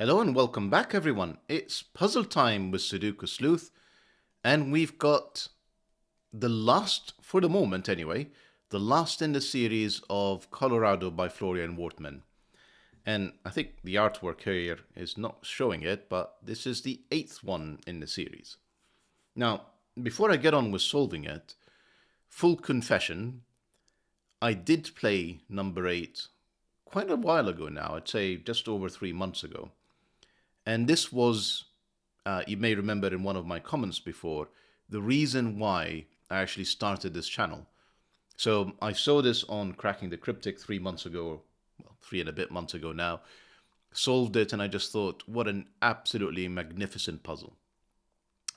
Hello and welcome back, everyone. It's puzzle time with Sudoku Sleuth, and we've got the last, for the moment anyway, the last in the series of Colorado by Florian Wortmann. And I think the artwork here is not showing it, but this is the 8th one in the series. Now, before I get on with solving it, full confession, I did play number 8 quite a while ago now. I'd say just over 3 months ago. And this was, you may remember in one of my comments before, the reason why I actually started this channel. So I saw this on Cracking the Cryptic 3 months ago, well, 3 and a bit months ago now, solved it, and I just thought, what an absolutely magnificent puzzle.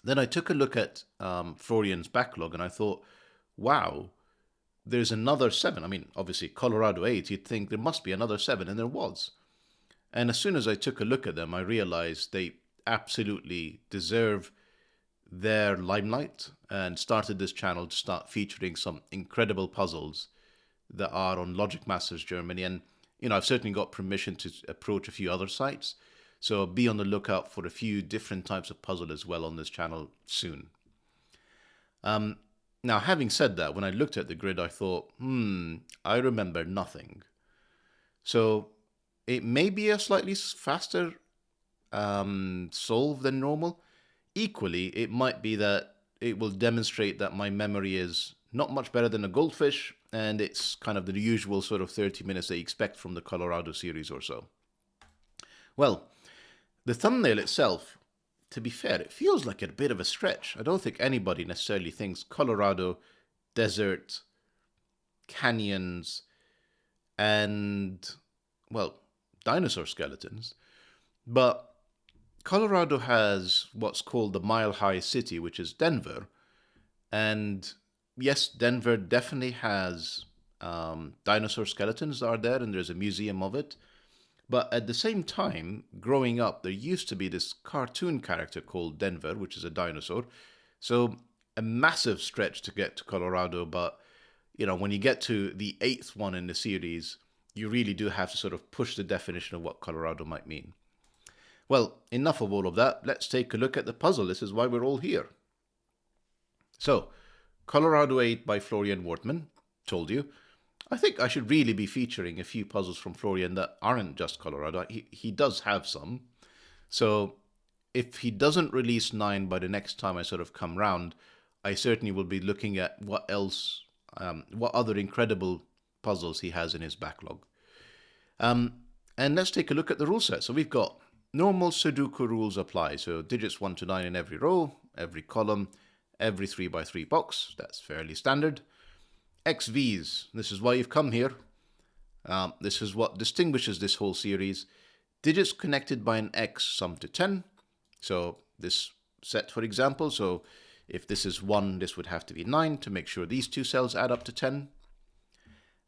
Then I took a look at Florian's backlog, and I thought, wow, there's another 7. I mean, obviously, Colorado 8, you'd think there must be another 7, and there was. And as soon as I took a look at them, I realized they absolutely deserve their limelight, and started this channel to start featuring some incredible puzzles that are on Logic Masters Germany. And, you know, I've certainly got permission to approach a few other sites. So be on the lookout for a few different types of puzzle as well on this channel soon. Now, having said that, when I looked at the grid, I thought, I remember nothing. So it may be a slightly faster solve than normal. Equally, it might be that it will demonstrate that my memory is not much better than a goldfish, and it's kind of the usual sort of 30 minutes that you expect from the Colorado series or so. Well, the thumbnail itself, to be fair, it feels like a bit of a stretch. I don't think anybody necessarily thinks Colorado, desert, canyons, and, well, dinosaur skeletons. But Colorado has what's called the Mile High City, which is Denver. And yes, Denver definitely has dinosaur skeletons that are there, and there's a museum of it. But at the same time, growing up, there used to be this cartoon character called Denver, which is a dinosaur. So a massive stretch to get to Colorado. But, you know, when you get to the 8th one in the series, you really do have to sort of push the definition of what Colorado might mean. Well, enough of all of that. Let's take a look at the puzzle. This is why we're all here. So, Colorado 8 by Florian Wortmann, told you. I think I should really be featuring a few puzzles from Florian that aren't just Colorado. He does have some. So, if he doesn't release 9 by the next time I sort of come round, I certainly will be looking at what else, what other incredible puzzles he has in his backlog. And let's take a look at the rule set. So we've got normal Sudoku rules apply. So digits 1 to 9 in every row, every column, every 3x3 box. That's fairly standard. XVs, this is why you've come here. This is what distinguishes this whole series. Digits connected by an X sum to 10. So this set, for example, so if this is 1, this would have to be 9 to make sure these two cells add up to 10.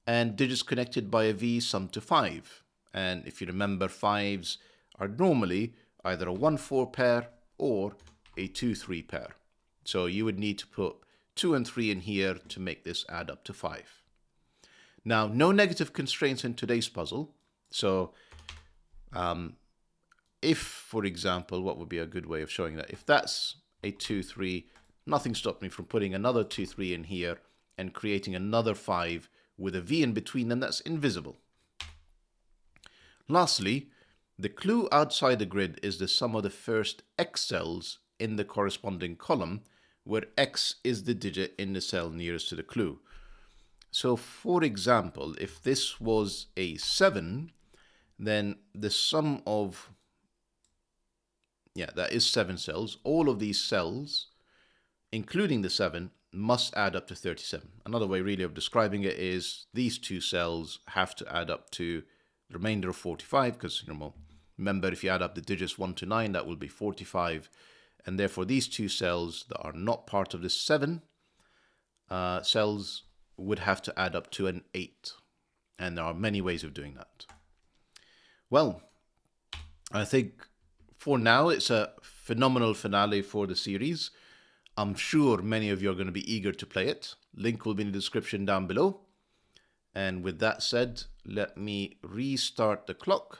And digits connected by a V sum to 5. And if you remember, 5s are normally either a 1-4 pair or a 2-3 pair. So you would need to put 2 and 3 in here to make this add up to 5. Now, no negative constraints in today's puzzle. So if, for example, what would be a good way of showing that? If that's a 2-3, nothing stopped me from putting another 2-3 in here and creating another 5 with a V in between them that's invisible. Lastly, the clue outside the grid is the sum of the first X cells in the corresponding column, where X is the digit in the cell nearest to the clue. So for example, if this was a 7, then the sum of, that is 7 cells. All of these cells, including the 7, must add up to 37. Another way really of describing it is these two cells have to add up to the remainder of 45, because, remember, if you add up the digits 1 to 9, that will be 45. And therefore, these two cells that are not part of the 7 cells would have to add up to an 8. And there are many ways of doing that. Well, I think for now, it's a phenomenal finale for the series. I'm sure many of you are going to be eager to play it. Link will be in the description down below. And with that said, let me restart the clock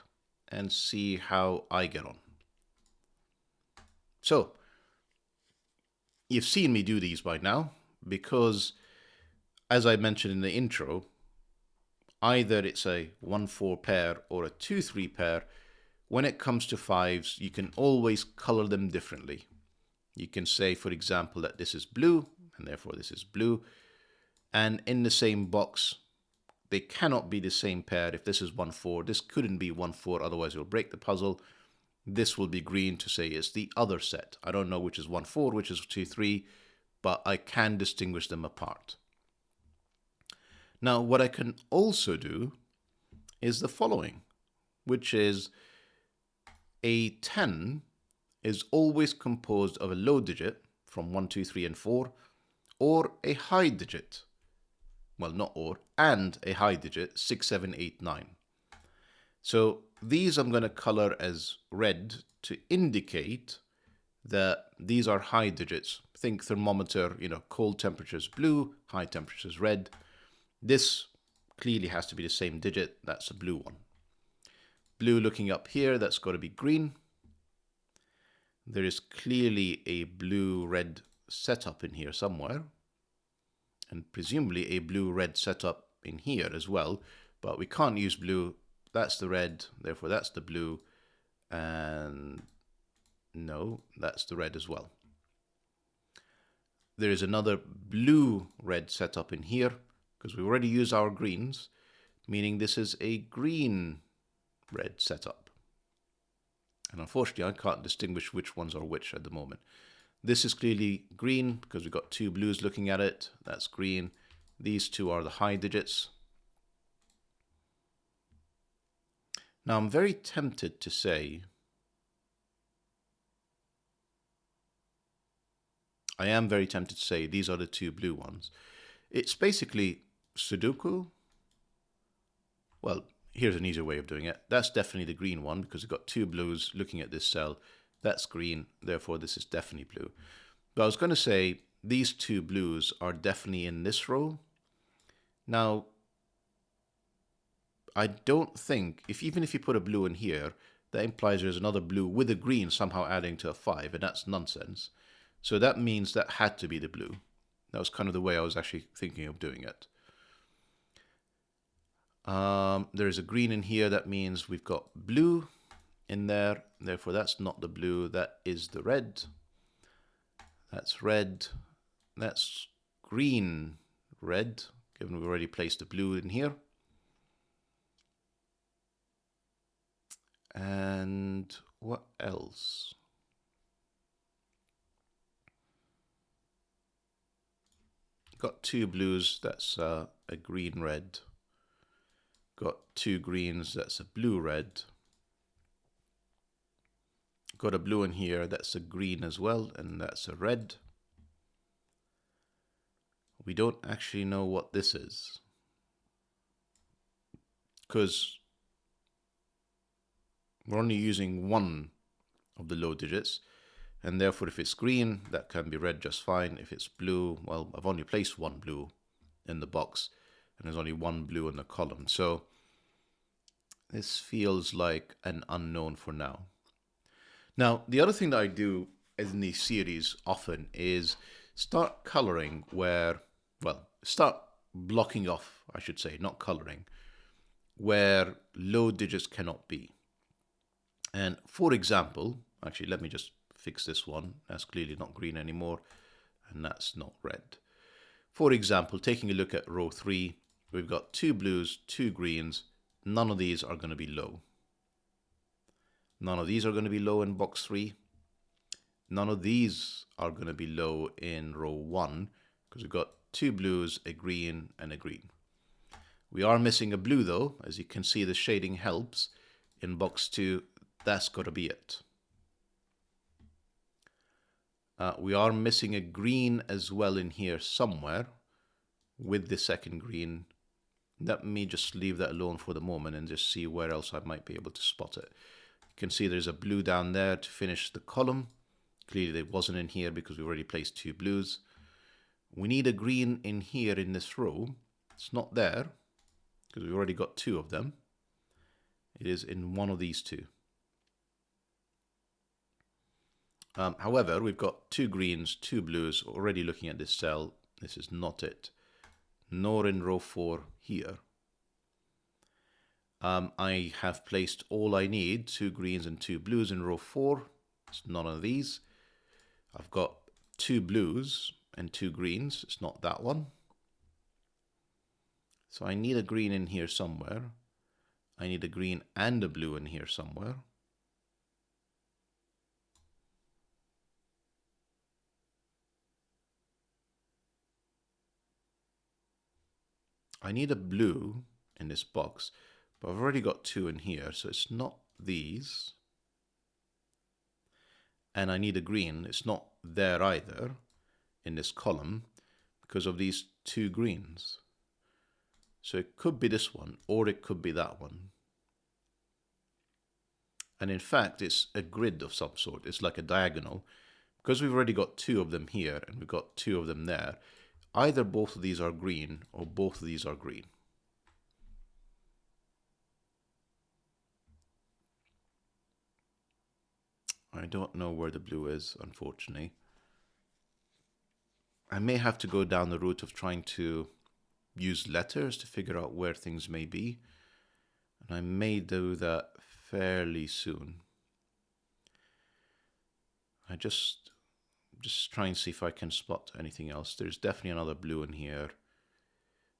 and see how I get on. So, you've seen me do these by now because, as I mentioned in the intro, either it's a 1-4 pair or a 2-3 pair. When it comes to fives, you can always color them differently. You can say, for example, that this is blue, and therefore this is blue. And in the same box, they cannot be the same pair. If this is 1-4, this couldn't be 1-4, otherwise you'll break the puzzle. This will be green to say it's the other set. I don't know which is 1-4, which is 2-3, but I can distinguish them apart. Now, what I can also do is the following, which is a 10 is always composed of a low digit from 1, 2, 3, and 4, or a high digit, well, not or, and a high digit, 6, 7, 8, 9. So these I'm going to color as red to indicate that these are high digits. Think thermometer, cold temperatures blue, high temperatures red. This clearly has to be the same digit. That's a blue one. Blue looking up here, that's got to be green. There is clearly a blue-red setup in here somewhere, and presumably a blue-red setup in here as well, but we can't use blue. That's the red, therefore that's the blue, and no, that's the red as well. There is another blue-red setup in here, because we already used our greens, meaning this is a green-red setup. And unfortunately, I can't distinguish which ones are which at the moment. This is clearly green because we've got two blues looking at it. That's green. These two are the high digits. Now, I'm very tempted to say, these are the two blue ones. It's basically Sudoku. Well, here's an easier way of doing it. That's definitely the green one because we've got two blues looking at this cell. That's green, therefore this is definitely blue. But I was going to say these two blues are definitely in this row. Now, I don't think, even if you put a blue in here, that implies there's another blue with a green somehow adding to a 5, and that's nonsense. So that means that had to be the blue. That was kind of the way I was actually thinking of doing it. There is a green in here. That means we've got blue in there. Therefore, that's not the blue. That is the red. That's red. That's green, red, given we've already placed the blue in here. And what else? Got two blues. That's a green, red. Got two greens, that's a blue-red. Got a blue in here, that's a green as well, and that's a red. We don't actually know what this is, because we're only using one of the low digits, and therefore if it's green, that can be read just fine. If it's blue, well, I've only placed one blue in the box, and there's only one blue in the column. So this feels like an unknown for now. Now, the other thing that I do in these series often is start coloring start blocking off, I should say, not coloring, where low digits cannot be. And for example, actually, let me just fix this one. That's clearly not green anymore, and that's not red. For example, taking a look at row 3, we've got two blues, two greens. None of these are going to be low. None of these are going to be low in box 3. None of these are going to be low in row 1 because we've got two blues, a green, and a green. We are missing a blue though. As you can see, the shading helps. In box 2, that's got to be it. We are missing a green as well in here somewhere with the second green. Let me just leave that alone for the moment and just see where else I might be able to spot it. You can see there's a blue down there to finish the column. Clearly it wasn't in here because we already placed two blues. We need a green in here in this row. It's not there because we've already got two of them. It is in one of these two. However, we've got 2 greens, 2 blues already looking at this cell. This is not it. Nor in row 4 here. I have placed all I need, 2 greens and 2 blues in row 4. It's none of these. I've got 2 blues and 2 greens. It's not that one. So I need a green in here somewhere. I need a green and a blue in here somewhere. I need a blue in this box, but I've already got 2 in here, so it's not these. And I need a green. It's not there either in this column because of these 2 greens. So it could be this one or it could be that one. And in fact, it's a grid of some sort. It's like a diagonal. Because we've already got 2 of them here and we've got 2 of them there, either both of these are green or both of these are green. I don't know where the blue is, unfortunately. I may have to go down the route of trying to use letters to figure out where things may be. And I may do that fairly soon. I just try and see if I can spot anything else. There's definitely another blue in here.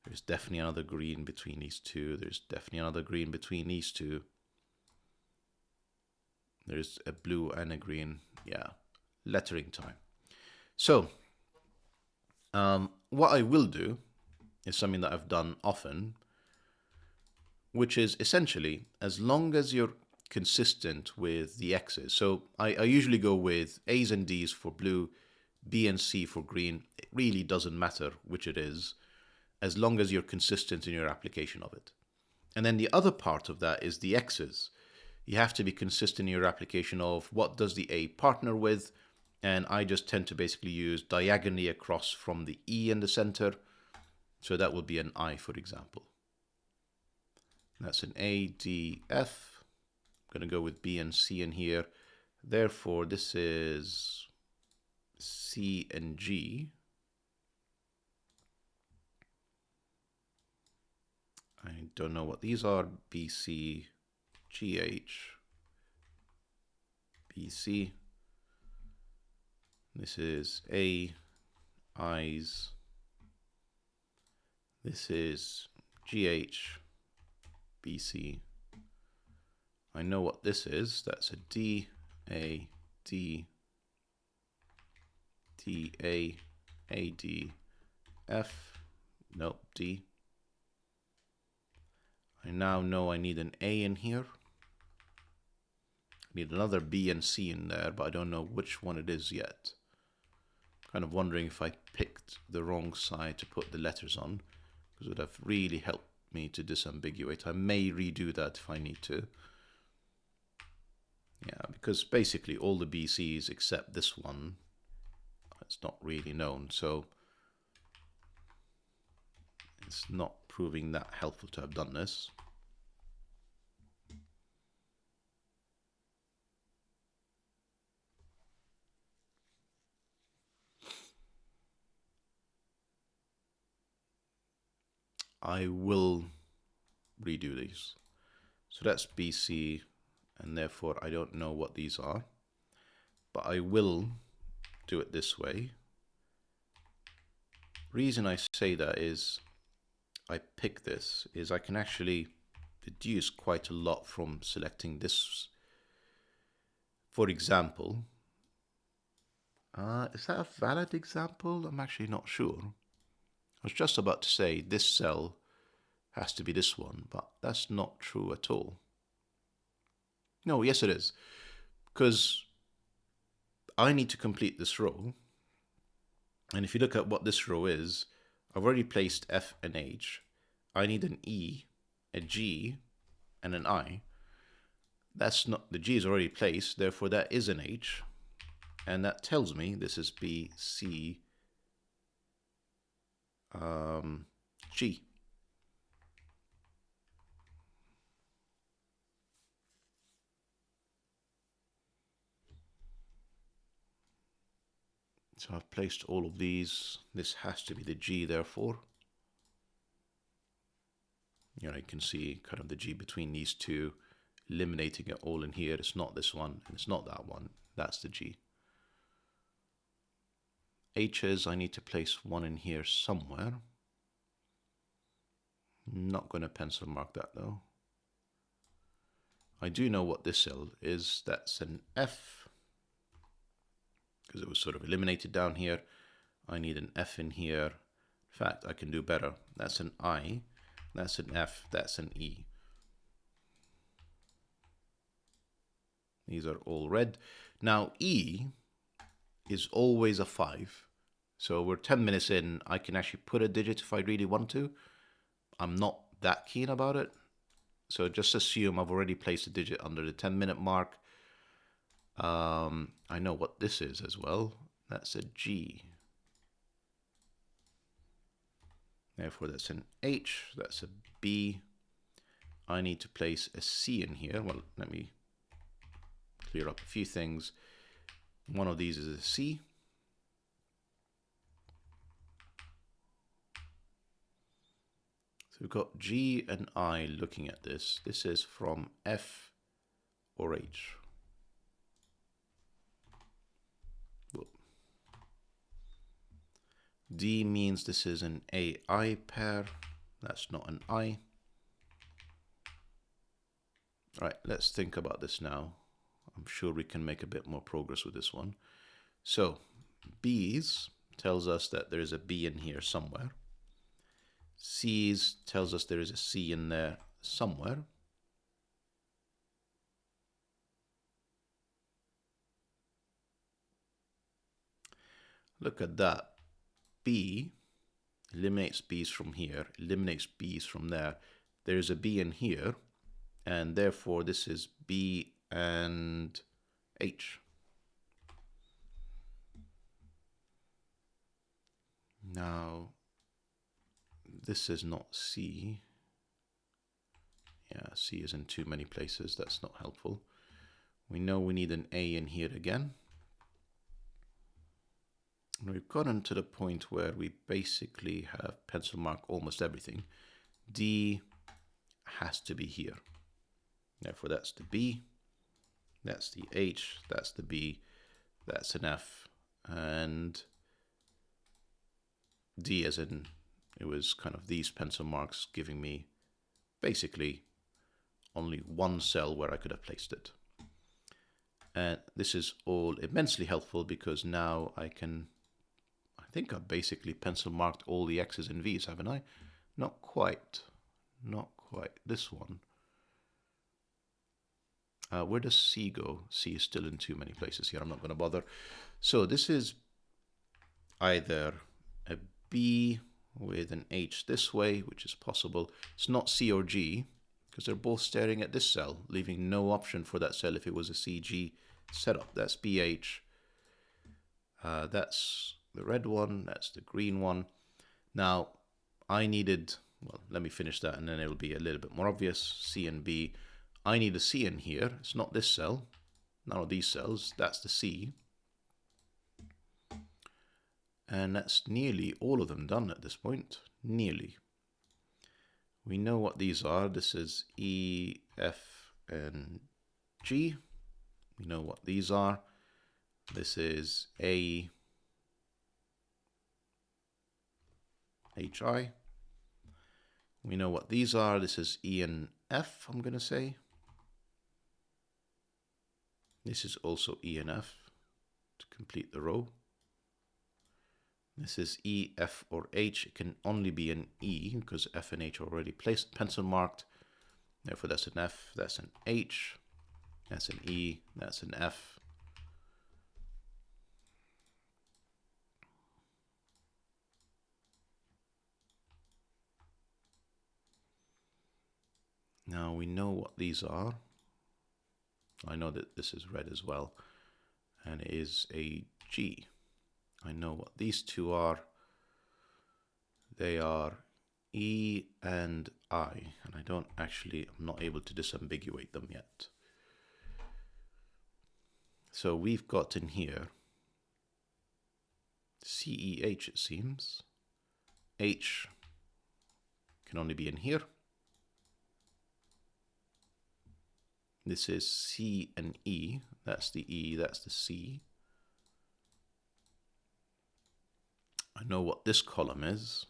There's definitely another green between these 2. There's definitely another green between these 2. There's a blue and a green. Yeah, lettering time. So, what I will do is something that I've done often, which is essentially, as long as you're consistent with the X's. So I usually go with A's and D's for blue, B and C for green. It really doesn't matter which it is, as long as you're consistent in your application of it. And then the other part of that is the X's. You have to be consistent in your application of what does the A partner with, and I just tend to basically use diagonally across from the E in the center. So that would be an I, for example. That's an A, D, F. I'm going to go with B and C in here. Therefore, this is C and G. I don't know what these are. B, C, G, H, B, C. This is A, I's. This is GH, BC. I know what this is. That's a D, A, D, D, A, D, F. Nope, D. I now know I need an A in here. I need another B and C in there, but I don't know which one it is yet. Kind of wondering if I picked the wrong side to put the letters on, because it would have really helped me to disambiguate. I may redo that if I need to. Yeah, because basically all the BCs except this one, it's not really known, so it's not proving that helpful to have done this. I will redo these. So that's BC, and therefore I don't know what these are, but I will do it this way. Reason I say that is I pick this is I can actually deduce quite a lot from selecting this. For example, is that a valid example? I'm actually not sure. I was just about to say this cell has to be this one, but that's not true at all. No, yes it is. Because I need to complete this row. And if you look at what this row is, I've already placed F and H. I need an E, a G, and an I. That's not, the G is already placed, therefore that is an H. And that tells me this is B, C, G. So I've placed all of these. This has to be the G, therefore. You can see kind of the G between these two, eliminating it all in here. It's not this one, and it's not that one. That's the G. H's, I need to place one in here somewhere. Not going to pencil mark that though. I do know what this cell is. That's an F, because it was sort of eliminated down here. I need an F in here. In fact, I can do better. That's an I, that's an F, that's an E. These are all red. Now E is always a 5. So we're 10 minutes in. I can actually put a digit if I really want to. I'm not that keen about it. So just assume I've already placed a digit under the 10-minute mark. I know what this is as well. That's a G. Therefore, that's an H. That's a B. I need to place a C in here. Well, let me clear up a few things. One of these is a C. So we've got G and I looking at this. This is from F or H. Whoop. D means this is an AI pair. That's not an I. All right, let's think about this now. I'm sure we can make a bit more progress with this one. So B's tells us that there is a B in here somewhere. C's tells us there is a C in there somewhere. Look at that. B eliminates B's from here, eliminates B's from there. There is a B in here, and therefore this is B and H. Now, this is not C. Yeah, C is in too many places. That's not helpful. We know we need an A in here again. And we've gotten to the point where we basically have pencil mark almost everything. D has to be here. Therefore, that's the B, that's the H, that's the B, that's an F, and D as in, it was kind of these pencil marks giving me basically only one cell where I could have placed it. And this is all immensely helpful because now I think I've basically pencil marked all the X's and V's, haven't I? Not quite. Not quite. This one. Where does C go? C is still in too many places here. I'm not going to bother. So this is either a B with an H this way, which is possible. It's not C or G because they're both staring at this cell, leaving no option for that cell if it was a CG setup. That's BH. That's the red one. That's the green one. Now, I needed, well, let me finish that and then it'll be a little bit more obvious. C and B. I need a C in here. It's not this cell. None of these cells. That's the C. And that's nearly all of them done at this point. Nearly. We know what these are. This is E, F, and G. We know what these are. This is A, H, I. We know what these are. This is E and F, I'm going to say. This is also E and F to complete the row. This is E, F, or H. It can only be an E because F and H are already placed, pencil marked. Therefore, that's an F, that's an H, that's an E, that's an F. Now we know what these are. I know that this is red as well, and it is a G. I know what these two are. They are E and I, and I'm not able to disambiguate them yet. So we've got in here CEH, it seems. H can only be in here. This is C and E. That's the E, that's the C. I know what this column is.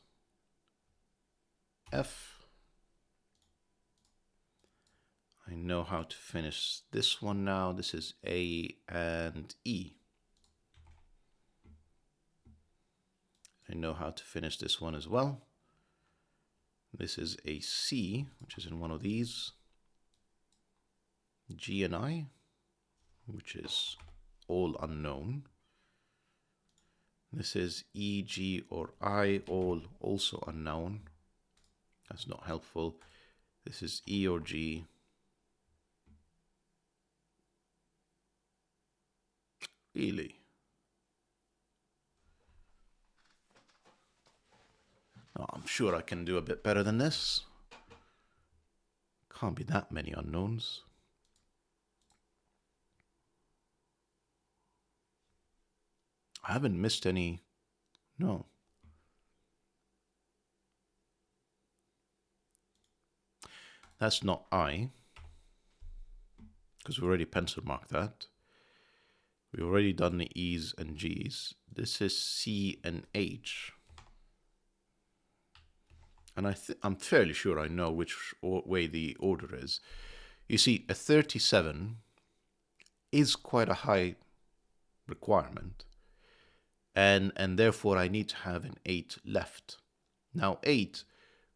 F. I know how to finish this one now. This is A and E. I know how to finish this one as well. This is a C, which is in one of these. G and I, which is all unknown. This is E, G, or I, all also unknown. That's not helpful. This is E or G. Really? Oh, I'm sure I can do a bit better than this. Can't be that many unknowns. I haven't missed any. No. That's not I, because we already pencil marked that. We've already done the E's and G's. This is C and H. And I'm fairly sure I know which way the order is. You see, a 37 is quite a high requirement. And therefore I need to have an 8 left. Now 8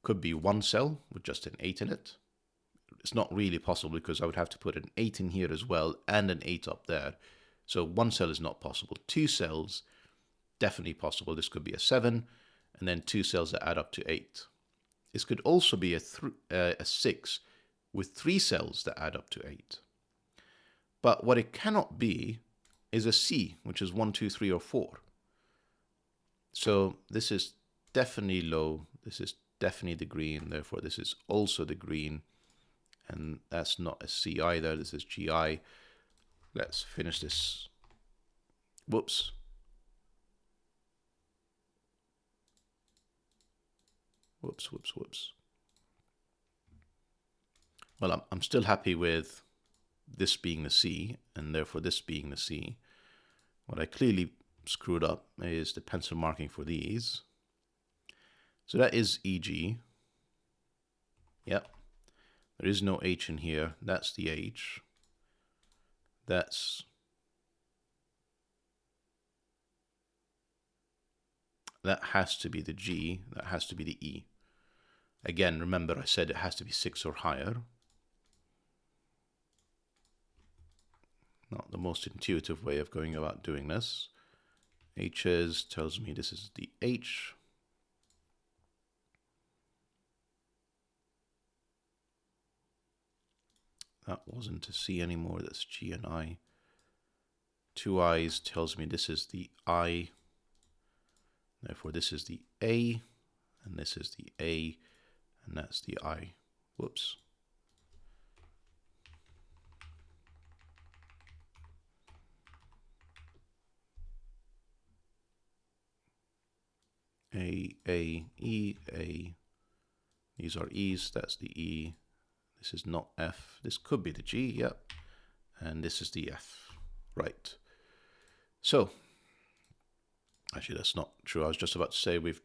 could be one cell with just an 8 in it. It's not really possible because I would have to put an 8 in here as well and an 8 up there. So one cell is not possible. 2 cells, definitely possible. This could be a 7 and then 2 cells that add up to 8. This could also be a 6 with 3 cells that add up to 8. But what it cannot be is a C, which is 1, 2, 3, or 4. So this is definitely low. This is definitely the green. Therefore, this is also the green. And that's not a C either. This is GI. Let's finish this. Whoops. Whoops. Well, I'm still happy with this being the C, and therefore this being the C. What I clearly screwed up is the pencil marking for these. So that is EG. Yep. There is no H in here. That's the H. That has to be the G. That has to be the E. Again, remember I said it has to be 6 or higher. Not the most intuitive way of going about doing this. H's tells me this is the H. That wasn't a C anymore, that's G and I. 2 I's tells me this is the I. Therefore this is the A, and this is the A, and that's the I. Whoops. A, E, A. These are E's, that's the E. This is not F. This could be the G, yep. And this is the F, right. So, actually that's not true. I was just about to say we've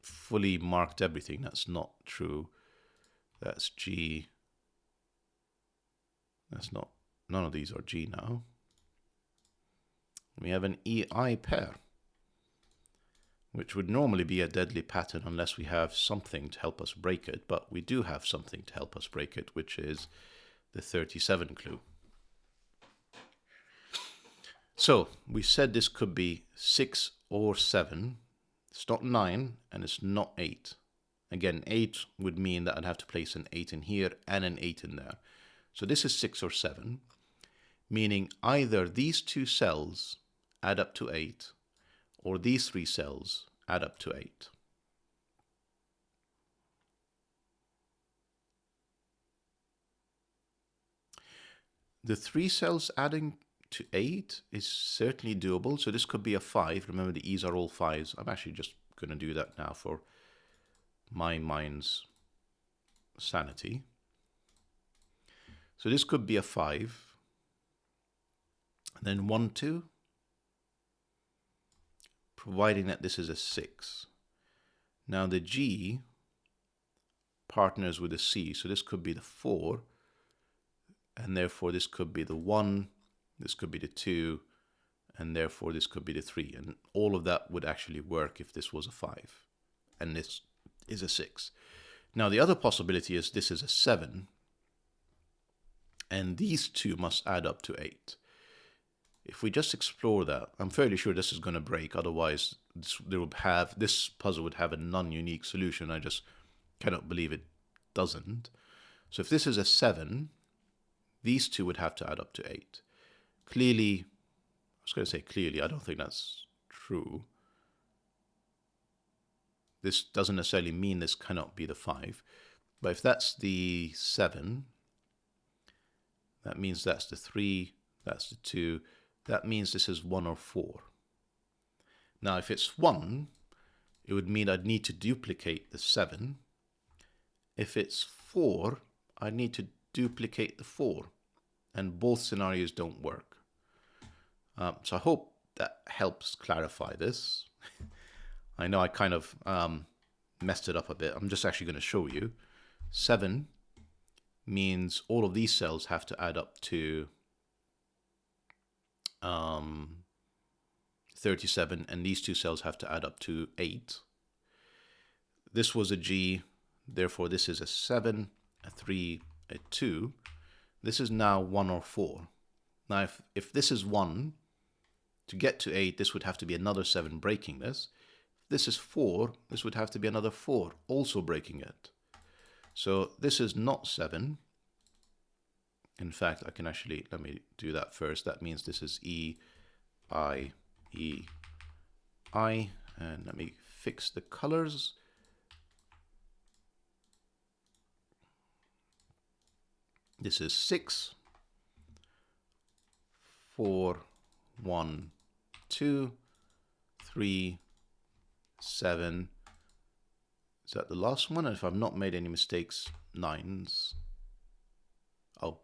fully marked everything. That's not true. That's G. That's not, none of these are G now. We have an EI pair, which would normally be a deadly pattern unless we have something to help us break it, but we do have something to help us break it, which is the 37 clue. So we said this could be 6 or 7. It's not 9 and it's not 8. Again, 8 would mean that I'd have to place an 8 in here and an 8 in there. So this is 6 or 7, meaning either these 2 cells add up to 8 or these 3 cells add up to 8. The 3 cells adding to 8 is certainly doable. So this could be a 5. Remember, the E's are all 5s. I'm actually just going to do that now for my mind's sanity. So this could be a 5. And then 1, 2. Providing that this is a 6. Now the G partners with the C. So this could be the 4. And therefore this could be the 1. This could be the 2. And therefore this could be the 3. And all of that would actually work if this was a 5. And this is a 6. Now the other possibility is this is a 7. And these two must add up to 8. If we just explore that, I'm fairly sure this is going to break. Otherwise, this puzzle would have a non-unique solution. I just cannot believe it doesn't. So if this is a 7, these two would have to add up to 8. Clearly, I was going to say clearly, I don't think that's true. This doesn't necessarily mean this cannot be the 5. But if that's the 7, that means that's the 3, that's the 2. That means this is 1 or 4. Now, if it's 1, it would mean I'd need to duplicate the 7. If it's 4, I need to duplicate the 4. And both scenarios don't work. So I hope that helps clarify this. I know I kind of messed it up a bit. I'm just actually going to show you. 7 means all of these cells have to add up to 37, and these two cells have to add up to 8. This was a G, therefore this is a 7, a 3, a 2. This is now 1 or 4. Now if this is 1, to get to 8, this would have to be another 7 breaking this. If this is 4, this would have to be another 4 also breaking it. So this is not 7. In fact, I can actually, let me do that first. That means this is E, I, E, I. And let me fix the colors. This is 6, 4, 1, 2, 3, 7. Is that the last one? And if I've not made any mistakes, 9s. Oh,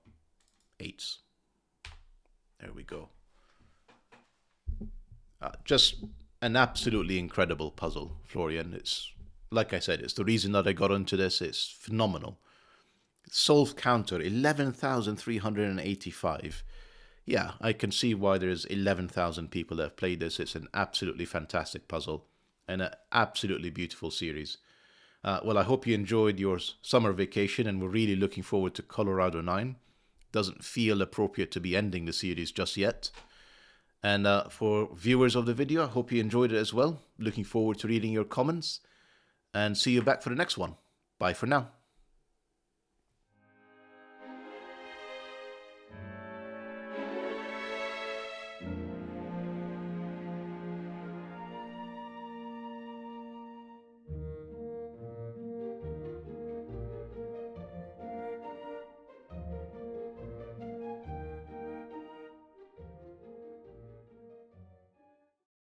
8s. There we go. Just an absolutely incredible puzzle, Florian. It's, like I said, it's the reason that I got into this. It's phenomenal. Solve counter, 11,385. Yeah, I can see why there's 11,000 people that have played this. It's an absolutely fantastic puzzle and an absolutely beautiful series. Well, I hope you enjoyed your summer vacation and we're really looking forward to Colorado 9. Doesn't feel appropriate to be ending the series just yet. And for viewers of the video, I hope you enjoyed it as well. Looking forward to reading your comments and see you back for the next one. Bye for now.